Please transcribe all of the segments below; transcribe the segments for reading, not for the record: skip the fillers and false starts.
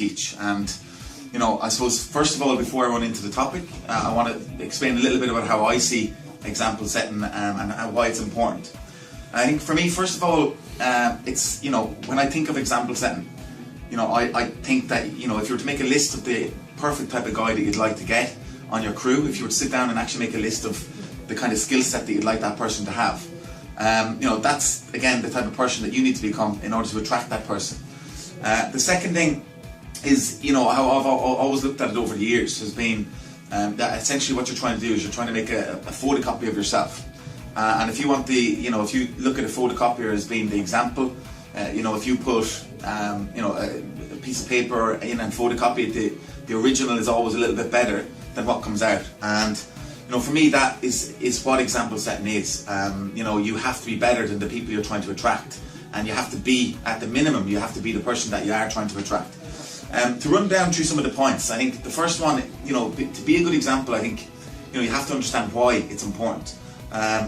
teach. And I suppose first of all, before I run into the topic, I want to explain a little bit about how I see example setting and why it's important. I think for me, first of all, it's when I think of example setting, I think that if you were to make a list of the perfect type of guy that you'd like to get on your crew, if you were to sit down and actually make a list of the kind of skill set that you'd like that person to have, that's again the type of person that you need to become in order to attract that person. The second thing is, how I've always looked at it over the years has been that essentially what you're trying to do is you're trying to make a photocopy of yourself. And if you want if you look at a photocopier as being the example, if you put a piece of paper in and photocopy it, the original is always a little bit better than what comes out. And for me, that is what example setting is. You have to be better than the people you're trying to attract, and you have to be, at the minimum, you have to be the person that you are trying to attract. To run down through some of the points, I think the first one, to be a good example, I think you have to understand why it's important.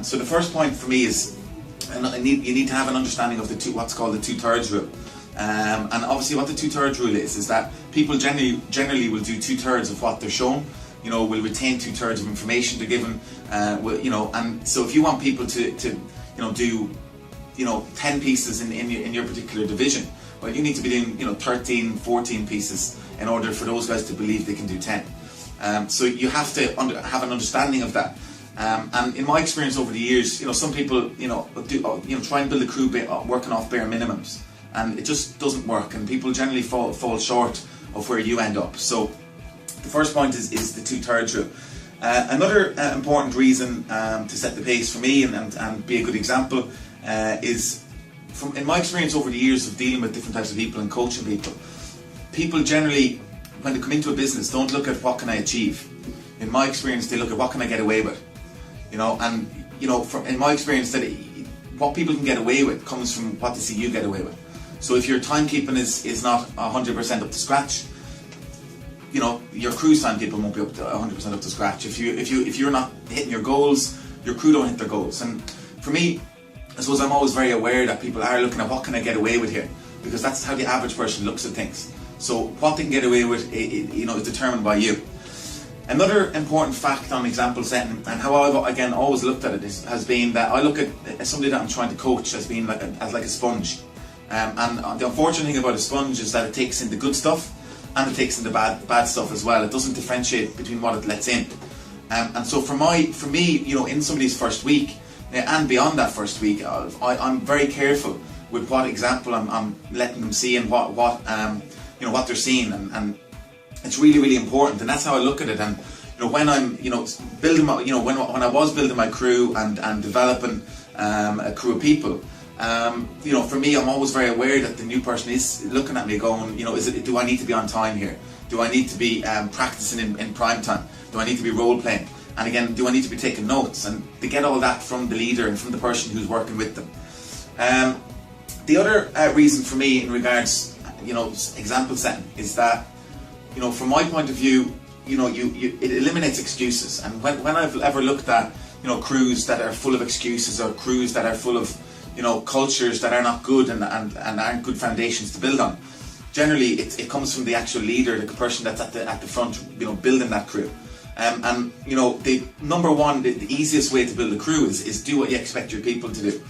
So the first point for me is, you need to have an understanding of what's called the 2/3 rule. And obviously what the 2/3 rule is that people generally will do 2/3 of what they're shown, will retain 2/3 of information they're given, and so if you want people to do 10 pieces in your particular division, well, you need to be doing 13, 14 pieces in order for those guys to believe they can do 10. So you have to have an understanding of that. And in my experience over the years, some people try and build a crew working off bare minimums, and it just doesn't work, and people generally fall short of where you end up. So the first point is the 2/3 rule. Another important reason to set the pace for me and be a good example is, in my experience over the years of dealing with different types of people and coaching people generally, when they come into a business, don't look at what can I achieve. In my experience, they look at what can I get away with. In my experience, that what people can get away with comes from what they see you get away with. So if your timekeeping is not 100% up to scratch, your crew's timekeeping won't be up to 100% up to scratch. If you're not hitting your goals, your crew don't hit their goals. And for me, I suppose I'm always very aware that people are looking at what can I get away with here, because that's how the average person looks at things. So what they can get away with, is determined by you. Another important fact on example setting, and how I've again always looked at it, has been that I look at somebody that I'm trying to coach as being like a sponge. And the unfortunate thing about a sponge is that it takes in the good stuff and it takes in the bad stuff as well. It doesn't differentiate between what it lets in. And so for me, in somebody's first week and beyond that first week, I'm very careful with what example I'm letting them see and what they're seeing, and it's really, really important. And that's how I look at it. And when I'm building my, when I was building my crew and developing a crew of people, for me, I'm always very aware that the new person is looking at me going, do I need to be on time here? Do I need to be practicing in prime time? Do I need to be role playing? And again, do I need to be taking notes? And they get all that from the leader and from the person who's working with them. The other reason for me in regards, example setting is that, from my point of view, it eliminates excuses. And when I've ever looked at, crews that are full of excuses, or crews that are full of, cultures that are not good and aren't good foundations to build on, generally it comes from the actual leader, the person that's at the front, building that crew. The number one, the easiest way to build a crew is do what you expect your people to do.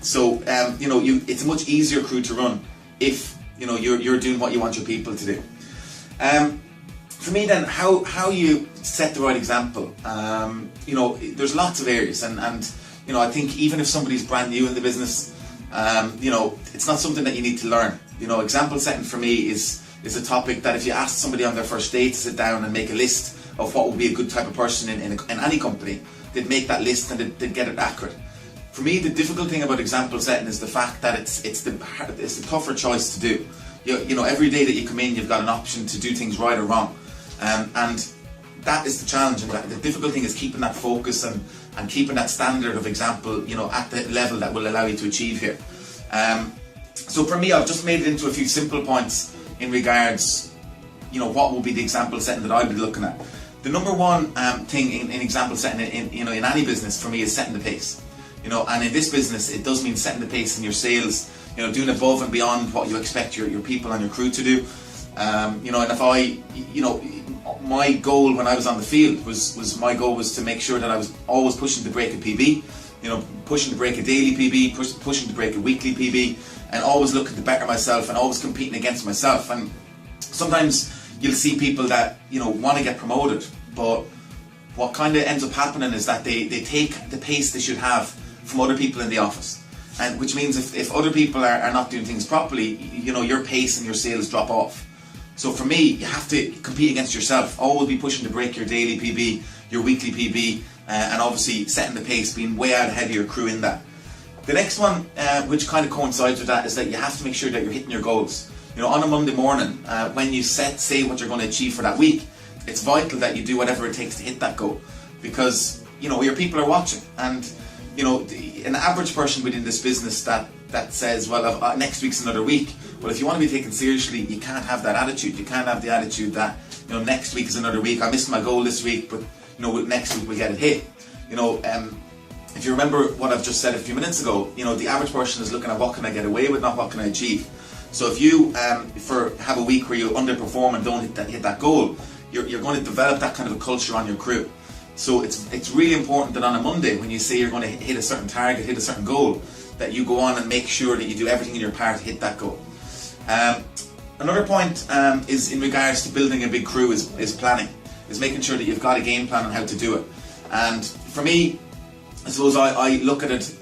So it's a much easier crew to run if you're doing what you want your people to do. For me then, how you set the right example, there's lots of areas, and I think even if somebody's brand new in the business, it's not something that you need to learn. Example setting for me is a topic that if you ask somebody on their first day to sit down and make a list of what would be a good type of person in any company, they'd make that list and they'd get it accurate. For me, the difficult thing about example setting is the fact that it's the tougher choice to do. Every day that you come in, you've got an option to do things right or wrong, and that is the challenge. And the difficult thing is keeping that focus and keeping that standard of example, at the level that will allow you to achieve here. So for me, I've just made it into a few simple points in regards, what will be the example setting that I'll be looking at. The number one thing in example setting in any business for me is setting the pace. And in this business, it does mean setting the pace in your sales, doing above and beyond what you expect your people and your crew to do. You know, and if I, you know, my goal when I was on the field was my goal was to make sure that I was always pushing to break a PB, you know, pushing to break a daily PB, pushing to break a weekly PB, and always looking to better myself and always competing against myself. And sometimes you'll see people that, you know, want to get promoted, but what kind of ends up happening is that they take the pace they should have from other people in the office. And which means if other people are not doing things properly, you know, your pace and your sales drop off. So for me, you have to compete against yourself. Always be pushing to break your daily PB, your weekly PB, and obviously setting the pace, being way out ahead of your crew in that. The next one, which kind of coincides with that, is that you have to make sure that you're hitting your goals. You know, on a Monday morning, when you say what you're going to achieve for that week, it's vital that you do whatever it takes to hit that goal, because, you know, your people are watching. And, you know, an average person within this business that says, well, next week's another week. Well, if you want to be taken seriously, you can't have that attitude. You can't have the attitude that, you know, next week is another week. I missed my goal this week, but, you know, next week we'll get it hit. You know, if you remember what I've just said a few minutes ago, you know, the average person is looking at what can I get away with, not what can I achieve. So if you have a week where you underperform and don't hit that goal, you're going to develop that kind of a culture on your crew. So it's really important that on a Monday, when you say you're going to hit a certain target, hit a certain goal, that you go on and make sure that you do everything in your power to hit that goal. Another point is in regards to building a big crew is planning, is making sure that you've got a game plan on how to do it. And for me, I suppose I look at it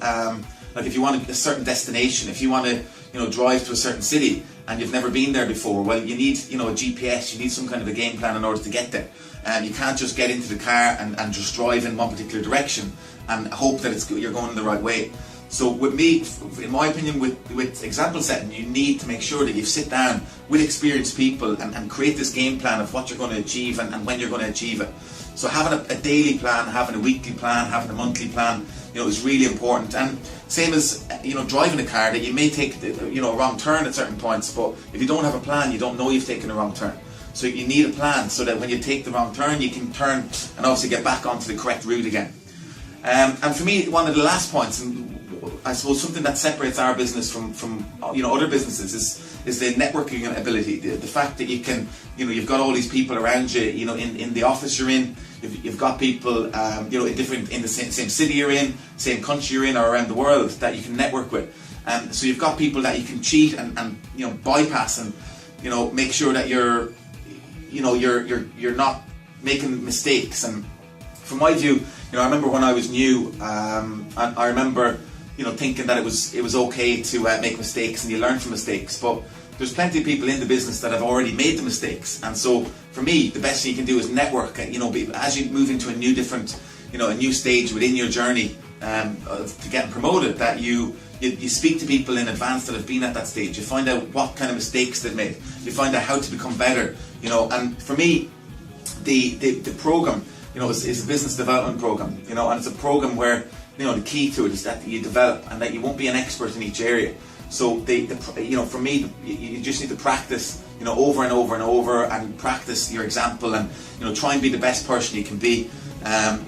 like if you want a certain destination, if you want to, you know, drive to a certain city and you've never been there before, well, you need, you know, a GPS, you need some kind of a game plan in order to get there. And you can't just get into the car and just drive in one particular direction and hope that you're going the right way. So with me, in my opinion, with example setting, you need to make sure that you sit down with experienced people and create this game plan of what you're going to achieve and when you're going to achieve it. So having a daily plan, having a weekly plan, having a monthly plan, you know, is really important. And same as, you know, driving a car, that you may take, you know, a wrong turn at certain points, but if you don't have a plan, you don't know you've taken a wrong turn. So you need a plan so that when you take the wrong turn, you can turn and obviously get back onto the correct route again. And for me, one of the last points, and I suppose something that separates our business from you know, other businesses is the networking ability. The fact that you can, you know, you've got all these people around you, you know, in the office you're in, you've got people, you know, in the same city you're in, same country you're in, or around the world that you can network with. So you've got people that you can cheat and you know, bypass and, you know, make sure that you're not making mistakes. And from my view, you know, I remember when I was new, I remember, you know, thinking that it was okay to make mistakes and you learn from mistakes, but there's plenty of people in the business that have already made the mistakes. And so for me, the best thing you can do is network. You know, as you move into a new stage within your journey to get promoted, that you speak to people in advance that have been at that stage. You find out what kind of mistakes they've made. You find out how to become better. You know, and for me, the program, you know, is a business development program. You know, and it's a program where, you know, the key to it is that you develop and that you won't be an expert in each area. So you know, for me, you just need to practice, you know, over and over and over, and practice your example, and, you know, try and be the best person you can be.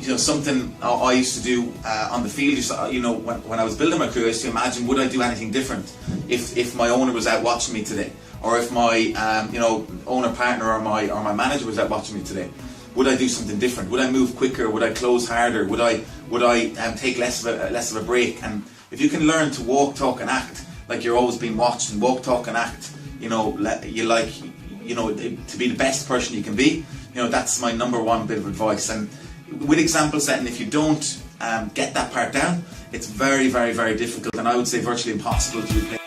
You know, something I used to do on the field, you know, when I was building my career, I used to imagine, would I do anything different if my owner was out watching me today, or if my you know, owner partner or my manager was out watching me today. Would I do something different? Would I move quicker? Would I close harder? Would I take less of a break? And if you can learn to walk, talk, and act like you're always being watched, and walk, talk, and act, you know, to be the best person you can be, you know, that's my number one bit of advice. And with example setting, if you don't get that part down, it's very, very, very difficult, and I would say virtually impossible to replace.